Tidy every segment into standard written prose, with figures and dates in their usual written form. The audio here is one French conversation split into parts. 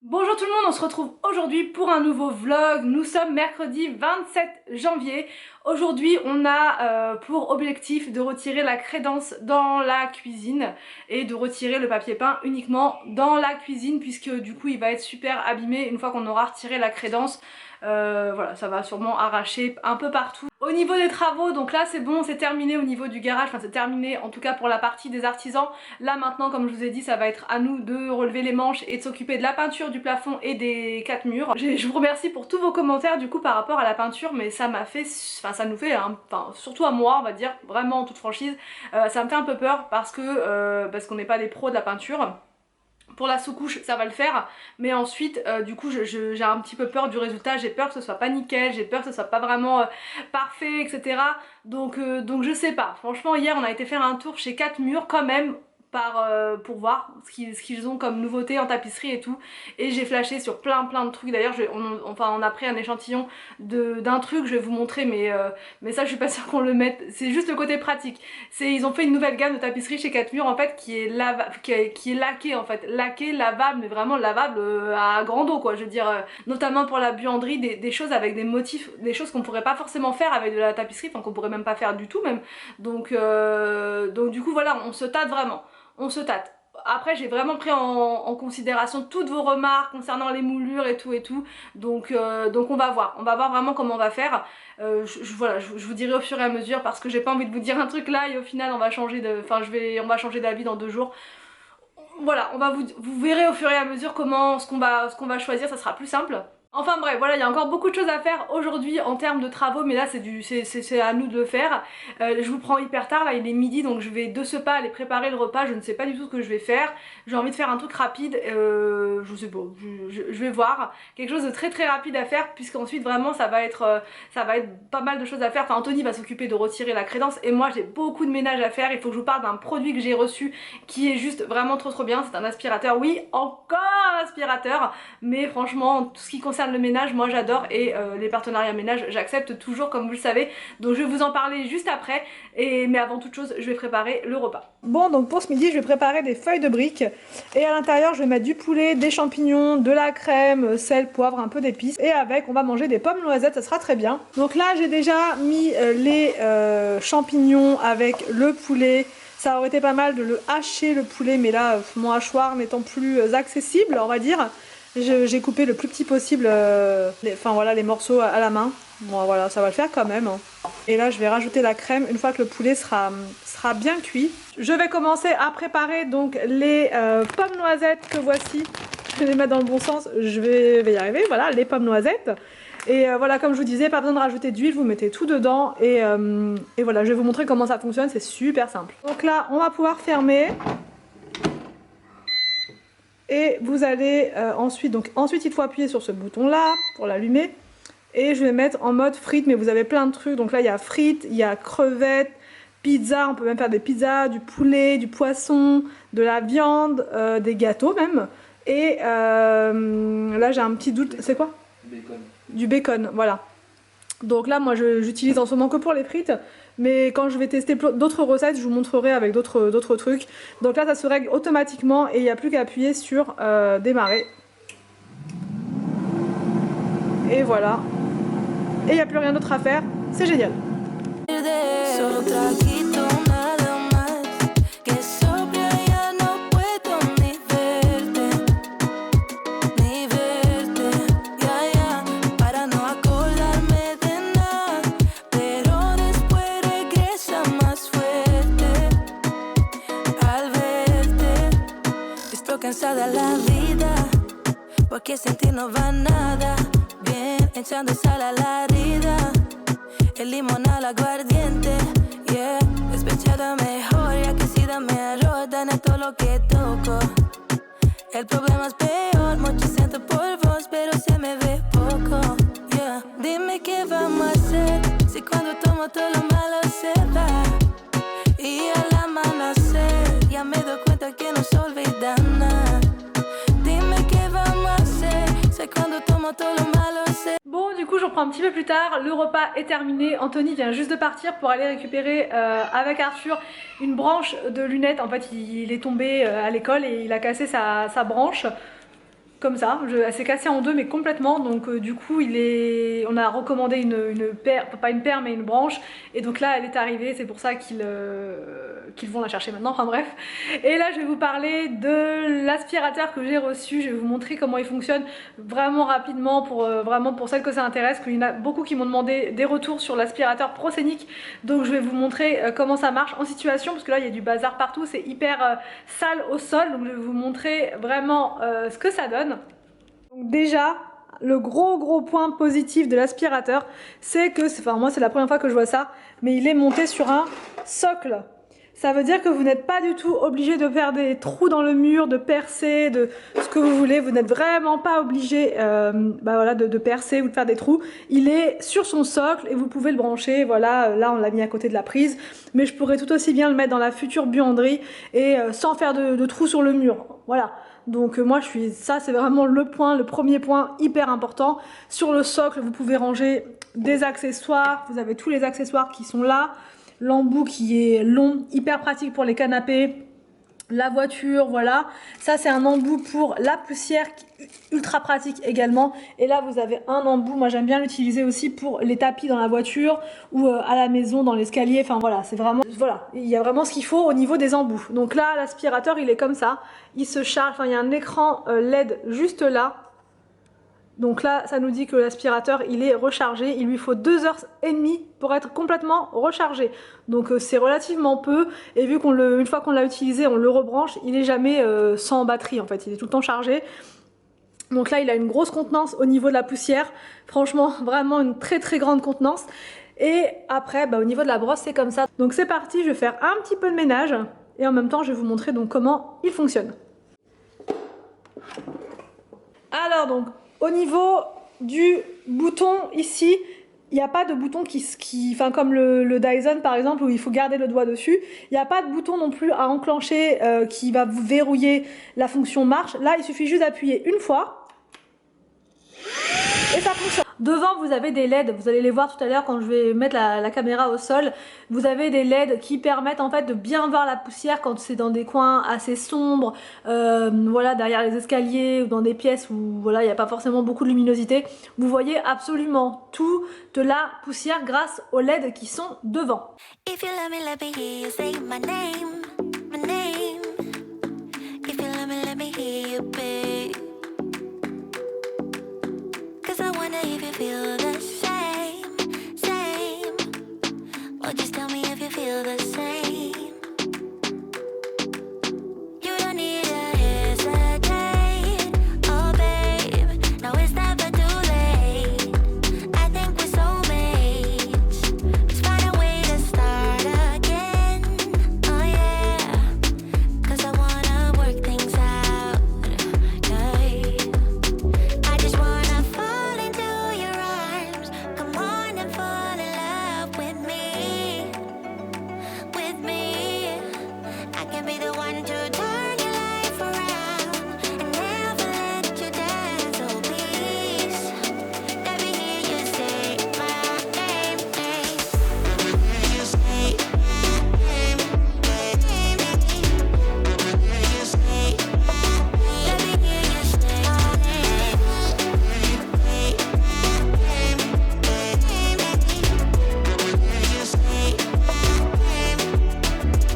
Bonjour tout le monde, on se retrouve aujourd'hui pour un nouveau vlog. Nous sommes mercredi 27 janvier. Aujourd'hui on a pour objectif de retirer la crédence dans la cuisine et de retirer le papier peint uniquement dans la cuisine, puisque du coup il va être super abîmé une fois qu'on aura retiré la crédence. Voilà, ça va sûrement arracher un peu partout. Au niveau des travaux, donc là c'est bon, c'est terminé au niveau du garage, enfin c'est terminé en tout cas pour la partie des artisans. Là maintenant, comme je vous ai dit, ça va être à nous de relever les manches et de s'occuper de la peinture du plafond et des 4 murs. Je vous remercie pour tous vos commentaires du coup par rapport à la peinture, mais ça m'a fait, enfin ça nous fait, enfin surtout à moi on va dire, vraiment en toute franchise, ça me fait un peu peur parce qu'on n'est pas des pros de la peinture. Pour la sous-couche ça va le faire, mais ensuite du coup j'ai un petit peu peur du résultat, j'ai peur que ce soit pas nickel, j'ai peur que ce soit pas vraiment parfait, etc. Donc je sais pas, franchement hier on a été faire un tour chez 4 murs quand même, pour voir ce qu'ils ont comme nouveauté en tapisserie et tout, et j'ai flashé sur plein de trucs. D'ailleurs on a pris un échantillon d'un truc, je vais vous montrer, mais ça je suis pas sûre qu'on le mette, c'est juste le côté pratique. Ils ont fait une nouvelle gamme de tapisserie chez 4 murs en fait qui est laquée en fait, laquée, lavable, mais vraiment lavable à grand eau quoi, je veux dire, notamment pour la buanderie, des choses avec des motifs, des choses qu'on pourrait pas forcément faire avec de la tapisserie, enfin qu'on pourrait même pas faire du tout même, donc du coup voilà, on se tâte vraiment. On se tâte. Après j'ai vraiment pris en considération toutes vos remarques concernant les moulures et tout, donc on va voir vraiment comment on va faire. Voilà, je vous dirai au fur et à mesure, parce que j'ai pas envie de vous dire un truc là et au final on va changer de, enfin on va changer d'avis dans 2 jours. Voilà, vous verrez au fur et à mesure ce qu'on va choisir, ça sera plus simple. Enfin bref, voilà, il y a encore beaucoup de choses à faire aujourd'hui en termes de travaux, mais là c'est à nous de le faire. Je vous prends hyper tard, là il est midi, donc je vais de ce pas aller préparer le repas, je ne sais pas du tout ce que je vais faire. J'ai envie de faire un truc rapide, je sais pas, je vais voir. Quelque chose de très rapide à faire, puisqu'ensuite vraiment ça va être pas mal de choses à faire. Enfin Anthony va s'occuper de retirer la crédence, et moi j'ai beaucoup de ménage à faire. Il faut que je vous parle d'un produit que j'ai reçu qui est juste vraiment trop bien, c'est un aspirateur. Oui, encore un aspirateur, mais franchement tout ce qui concerne le ménage moi j'adore, et les partenariats ménage j'accepte toujours comme vous le savez, donc je vais vous en parler juste après, mais avant toute chose je vais préparer le repas. Bon, donc pour ce midi je vais préparer des feuilles de briques, et à l'intérieur je vais mettre du poulet, des champignons, de la crème, sel, poivre, un peu d'épices, et avec on va manger des pommes noisettes, ça sera très bien. Donc là j'ai déjà mis les champignons avec le poulet. Ça aurait été pas mal de le hacher le poulet, mais là mon hachoir n'étant plus accessible on va dire, j'ai coupé le plus petit possible, enfin voilà, les morceaux à la main. Bon voilà, ça va le faire quand même. Et là je vais rajouter la crème une fois que le poulet sera bien cuit. Je vais commencer à préparer donc les pommes noisettes que voici. Je vais les mettre dans le bon sens, je vais y arriver. Voilà, les pommes noisettes. Et voilà, comme je vous disais, pas besoin de rajouter d'huile, vous mettez tout dedans, et voilà, je vais vous montrer comment ça fonctionne, c'est super simple. Donc là on va pouvoir fermer. Et vous allez ensuite il faut appuyer sur ce bouton là pour l'allumer, et je vais mettre en mode frites, mais vous avez plein de trucs. Donc là il y a frites, il y a crevettes, pizza, on peut même faire des pizzas, du poulet, du poisson, de la viande, des gâteaux même, et là j'ai un petit doute, c'est quoi? Bacon. Du bacon, voilà. Donc là moi j'utilise en ce moment que pour les frites, mais quand je vais tester d'autres recettes je vous montrerai avec d'autres trucs. Donc là ça se règle automatiquement et il n'y a plus qu'à appuyer sur démarrer. Et voilà. Et il n'y a plus rien d'autre à faire, c'est génial. Cansada la vida, porque sin ti no va nada bien, echando sal a la herida, el limón al aguardiente, yeah, despechada mejor, ya que si dame arroz, dame todo lo que toco. El problema es peor, mucho siento por vos, pero se me ve poco, yeah. Dime qué vamos a hacer, si cuando tomo todo lo malo se va, y al amanecer ya me doy cuenta que no se olvida nada. Dime qué vamos a hacer, sé cuando tomo todo lo malo se... Bon, du coup je reprends un petit peu plus tard, le repas est terminé. Anthony vient juste de partir pour aller récupérer avec Arthur une branche de lunettes. En fait il est tombé à l'école et il a cassé sa branche. comme ça, elle s'est cassée en deux mais complètement, donc du coup on a recommandé une paire, pas une paire mais une branche, et donc là elle est arrivée, c'est pour ça qu'ils vont la chercher maintenant, enfin bref. Et là je vais vous parler de l'aspirateur que j'ai reçu, je vais vous montrer comment il fonctionne vraiment rapidement vraiment pour celles que ça intéresse, qu'il y en a beaucoup qui m'ont demandé des retours sur l'aspirateur Proscenic, donc je vais vous montrer comment ça marche en situation, parce que là il y a du bazar partout, c'est hyper sale au sol, donc je vais vous montrer vraiment ce que ça donne. Donc déjà, le gros point positif de l'aspirateur, c'est que, enfin moi c'est la première fois que je vois ça, mais il est monté sur un socle. Ça veut dire que vous n'êtes pas du tout obligé de faire des trous dans le mur, de percer, de ce que vous voulez. Vous n'êtes vraiment pas obligé voilà, de percer ou de faire des trous. Il est sur son socle et vous pouvez le brancher. Voilà, là on l'a mis à côté de la prise. Mais je pourrais tout aussi bien le mettre dans la future buanderie et sans faire de trous sur le mur. Voilà. Donc moi ça c'est vraiment le premier point hyper important. Sur le socle vous pouvez ranger des accessoires. Vous avez tous les accessoires qui sont là. L'embout qui est long, hyper pratique pour les canapés, la voiture, voilà. Ça c'est un embout pour la poussière, ultra pratique également. Et là vous avez un embout, moi j'aime bien l'utiliser aussi pour les tapis dans la voiture ou à la maison, dans l'escalier. Enfin voilà, c'est vraiment, voilà, il y a vraiment ce qu'il faut au niveau des embouts. Donc là l'aspirateur il est comme ça, il se charge, enfin il y a un écran LED juste là. Donc là, ça nous dit que l'aspirateur, il est rechargé. Il lui faut 2h30 pour être complètement rechargé. Donc c'est relativement peu. Et vu une fois qu'on l'a utilisé, on le rebranche, il est jamais sans batterie en fait. Il est tout le temps chargé. Donc là, il a une grosse contenance au niveau de la poussière. Franchement, vraiment une très grande contenance. Et après, au niveau de la brosse, c'est comme ça. Donc c'est parti, je vais faire un petit peu de ménage. Et en même temps, je vais vous montrer donc comment il fonctionne. Alors donc, au niveau du bouton ici, il n'y a pas de bouton enfin comme le Dyson par exemple où il faut garder le doigt dessus. Il n'y a pas de bouton non plus à enclencher qui va vous verrouiller la fonction marche. Là il suffit juste d'appuyer une fois et ça fonctionne. Devant vous avez des LED, vous allez les voir tout à l'heure quand je vais mettre la caméra au sol. Vous avez des LED qui permettent en fait de bien voir la poussière quand c'est dans des coins assez sombres, voilà, derrière les escaliers ou dans des pièces où voilà, il n'y a pas forcément beaucoup de luminosité. Vous voyez absolument tout de la poussière grâce aux LED qui sont devant. If you love me, let me hear you say my name, my name. If you love me, let me hear you, babe. I wonder if you feel the same, same. Or just tell me if you feel the same. You don't need to hesitate, oh babe. No, it's never too late. I think we're soulmates. Let's find a way to start again, oh yeah. 'Cause I wanna work things out, yeah. I just wanna fall into your arms. Come on and fall in love with me, with me. I can be the one to turn your life around and never let you down. So please, let me hear you say my name, name. You say my name, name. You say, let me hear you say my name.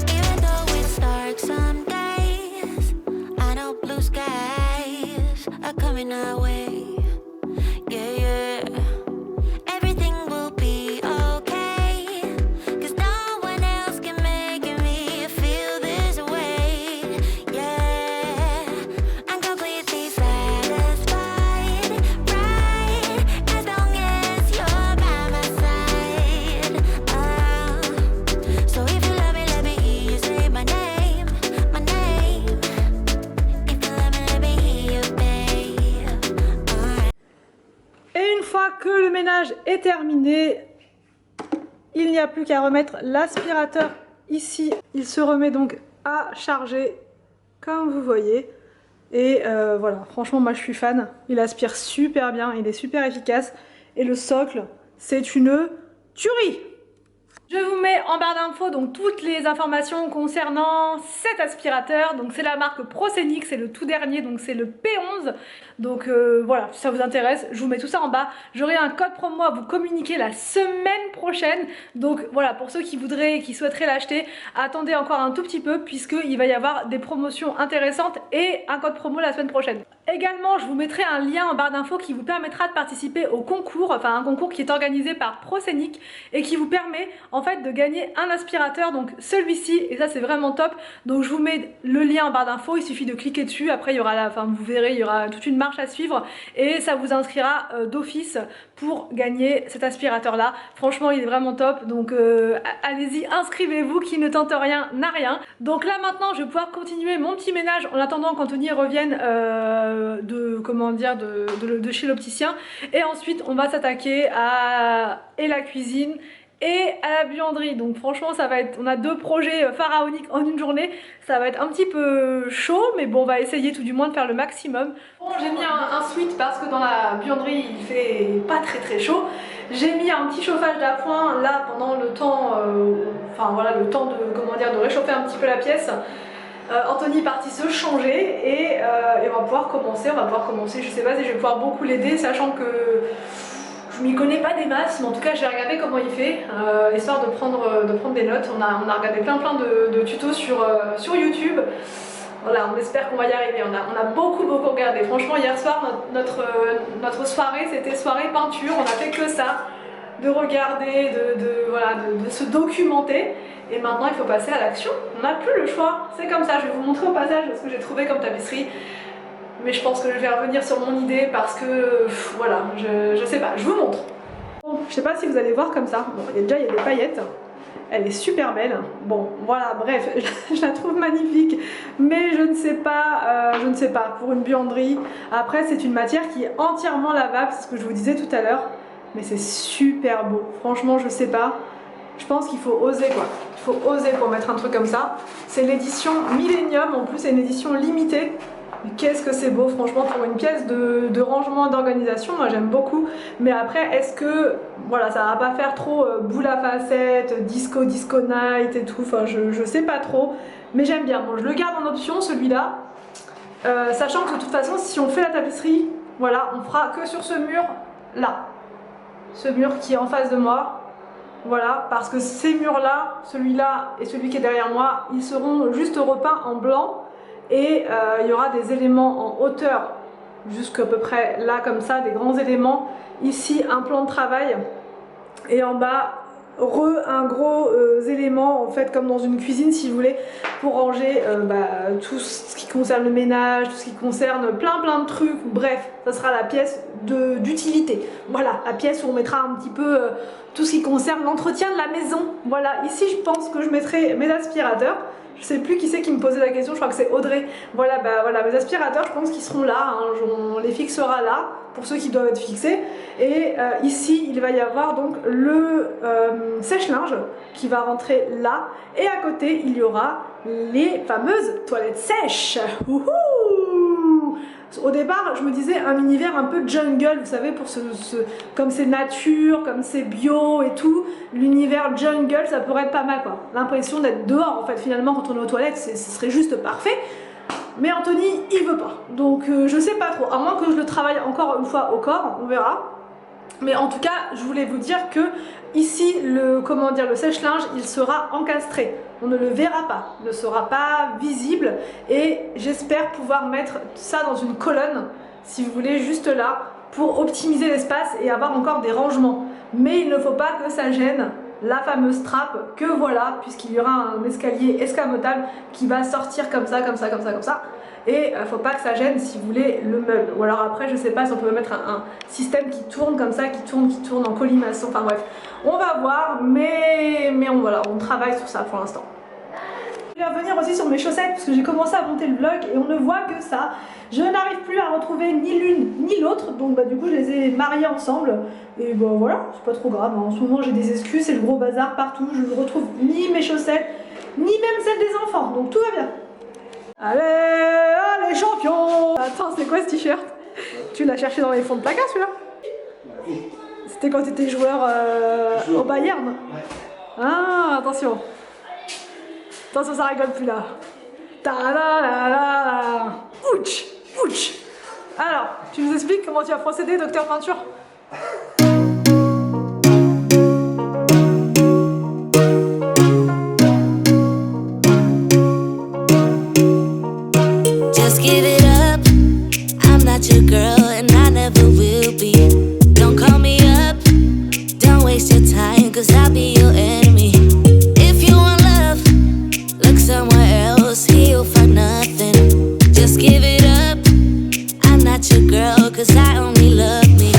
Even though it's dark some days, I know blue skies are coming our way. Yeah, yeah. Everything will be okay, 'cause no one else can make me feel this way. Yeah, I'm completely satisfied, right? As long as you're by my side. Oh, so if you love me, let me hear you say my name, my name. If you love me, let me hear you, babe. Alright. Et une fois que le ménage est terminé, il n'y a plus qu'à remettre l'aspirateur ici. Il se remet donc à charger, comme vous voyez. Et voilà, franchement moi je suis fan. Il aspire super bien, il est super efficace. Et le socle, c'est une tuerie. Je vous mets en barre d'infos donc toutes les informations concernant cet aspirateur. Donc c'est la marque Proscenic, c'est le tout dernier, donc c'est le P11. Donc voilà, si ça vous intéresse, je vous mets tout ça en bas. J'aurai un code promo à vous communiquer la semaine prochaine. Donc voilà, pour ceux qui voudraient, qui souhaiteraient l'acheter, attendez encore un tout petit peu puisqu'il va y avoir des promotions intéressantes et un code promo la semaine prochaine. Également, je vous mettrai un lien en barre d'infos qui vous permettra de participer au concours, enfin un concours qui est organisé par Proscenic et qui vous permet en fait de gagner un aspirateur, donc celui-ci, et ça c'est vraiment top. Donc je vous mets le lien en barre d'infos, il suffit de cliquer dessus, après il y aura vous verrez, il y aura toute une marche à suivre et ça vous inscrira d'office pour gagner cet aspirateur là. Franchement il est vraiment top, donc allez-y, inscrivez-vous, qui ne tente rien n'a rien. Donc là maintenant je vais pouvoir continuer mon petit ménage en attendant qu'Anthony revienne de chez l'opticien, et ensuite on va s'attaquer à la cuisine et à la buanderie. Donc franchement ça va être, on a deux projets pharaoniques en une journée, ça va être un petit peu chaud, mais bon on va essayer tout du moins de faire le maximum. Bon, j'ai mis un sweat parce que dans la buanderie il fait pas très chaud. J'ai mis un petit chauffage d'appoint là pendant le temps, le temps de réchauffer un petit peu la pièce. Anthony est parti se changer et on va pouvoir commencer, je sais pas si je vais pouvoir beaucoup l'aider, sachant que je m'y connais pas des masses, mais en tout cas j'ai regardé comment il fait, histoire de prendre des notes. On a regardé plein de tutos sur YouTube. Voilà, on espère qu'on va y arriver. On a beaucoup regardé. Franchement hier soir notre soirée c'était soirée peinture, on a fait que ça, de regarder, de se documenter. Et maintenant il faut passer à l'action, on n'a plus le choix, c'est comme ça. Je vais vous montrer au passage ce que j'ai trouvé comme tapisserie, mais je pense que je vais revenir sur mon idée parce que voilà, je sais pas, je vous montre. Bon, je sais pas si vous allez voir comme ça, bon, il y a des paillettes, elle est super belle. Bon voilà, bref, je la trouve magnifique, mais je ne sais pas, pour une buanderie. Après c'est une matière qui est entièrement lavable, c'est ce que je vous disais tout à l'heure, mais c'est super beau, franchement je sais pas. Je pense qu'il faut oser quoi, il faut oser pour mettre un truc comme ça. C'est l'édition Millennium, en plus c'est une édition limitée. Mais qu'est-ce que c'est beau franchement pour une pièce de rangement, d'organisation, moi j'aime beaucoup. Mais après est-ce que, voilà, ça va pas faire trop boule à facettes, disco night et tout, enfin je sais pas trop. Mais j'aime bien, bon je le garde en option celui-là. Sachant que de toute façon si on fait la tapisserie, voilà, on fera que sur ce mur là. Ce mur qui est en face de moi. Voilà, parce que ces murs-là, celui-là et celui qui est derrière moi, ils seront juste repeints en blanc et il y aura des éléments en hauteur, jusqu'à peu près là comme ça, des grands éléments. Ici, un plan de travail et en bas, un gros élément, en fait, comme dans une cuisine si vous voulez, pour ranger tout ce qui concerne le ménage, tout ce qui concerne plein de trucs. Bref, ça sera la pièce d'utilité. Voilà, la pièce où on mettra un petit peu tout ce qui concerne l'entretien de la maison. Voilà, ici je pense que je mettrai mes aspirateurs. Je sais plus qui c'est qui me posait la question, je crois que c'est Audrey. Voilà, voilà, mes aspirateurs, je pense qu'ils seront là, hein, on les fixera là, pour ceux qui doivent être fixés. Et ici, il va y avoir donc le sèche-linge qui va rentrer là. Et à côté, il y aura les fameuses toilettes sèches. Ouhou! Au départ, je me disais un univers un peu jungle, vous savez, pour comme c'est nature, comme c'est bio et tout, l'univers jungle, ça pourrait être pas mal, quoi. L'impression d'être dehors, en fait, finalement, quand on est aux toilettes, ce serait juste parfait. Mais Anthony, il veut pas. Donc, je sais pas trop. À moins que je le travaille encore une fois au corps, on verra. Mais en tout cas, je voulais vous dire que ici, le sèche-linge, il sera encastré. On ne le verra pas, ne sera pas visible. Et j'espère pouvoir mettre ça dans une colonne, si vous voulez, juste là, pour optimiser l'espace et avoir encore des rangements. Mais il ne faut pas que ça gêne la fameuse trappe que voilà, puisqu'il y aura un escalier escamotable qui va sortir comme ça. Et faut pas que ça gêne, si vous voulez, le meuble. Ou alors après, je sais pas si on peut mettre un système qui tourne comme ça, qui tourne en colimaçon. Enfin bref, on va voir, mais on travaille sur ça pour l'instant. Je vais revenir aussi sur mes chaussettes, parce que j'ai commencé à monter le vlog et on ne voit que ça. Je n'arrive plus à retrouver ni l'une ni l'autre, donc du coup je les ai mariées ensemble. Et voilà, c'est pas trop grave. En ce moment j'ai des excuses, c'est le gros bazar partout. Je ne retrouve ni mes chaussettes, ni même celles des enfants, donc tout va bien. Allez champions! Attends, c'est quoi ce t-shirt? Tu l'as cherché dans les fonds de placard celui-là? C'était quand tu étais joueur au Bayern? Ouais. Ah, attention. Attention, ça rigole plus là. Ta-da-da-da. Ouch! Alors, tu nous expliques comment tu as procédé, docteur Peinture? Just give it up. I'm not your girl and I never will be. Don't call me up. Don't waste your time, cause I'll be your enemy. If you want love, look somewhere else. Here you'll find nothing. Just give it up. I'm not your girl, cause I only love me.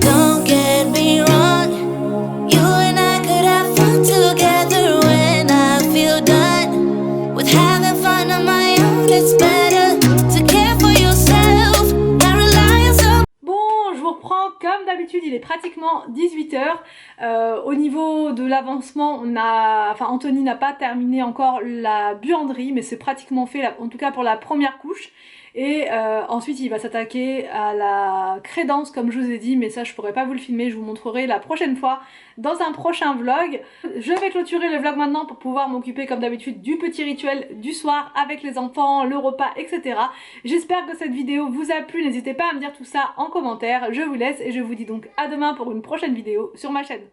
Don't get me wrong. You and I could have fun together when I feel done with having fun on my own. It's better to care for yourself and rely on someone. Bon, je vous reprends comme d'habitude, il est pratiquement 18h. Au niveau de l'avancement, Anthony n'a pas terminé encore la buanderie, mais c'est pratiquement fait, en tout cas pour la première couche. Et ensuite il va s'attaquer à la crédence comme je vous ai dit, mais ça je pourrais pas vous le filmer, je vous montrerai la prochaine fois dans un prochain vlog. Je vais clôturer le vlog maintenant pour pouvoir m'occuper comme d'habitude du petit rituel du soir avec les enfants, le repas, etc. J'espère que cette vidéo vous a plu, n'hésitez pas à me dire tout ça en commentaire. Je vous laisse et je vous dis donc à demain pour une prochaine vidéo sur ma chaîne.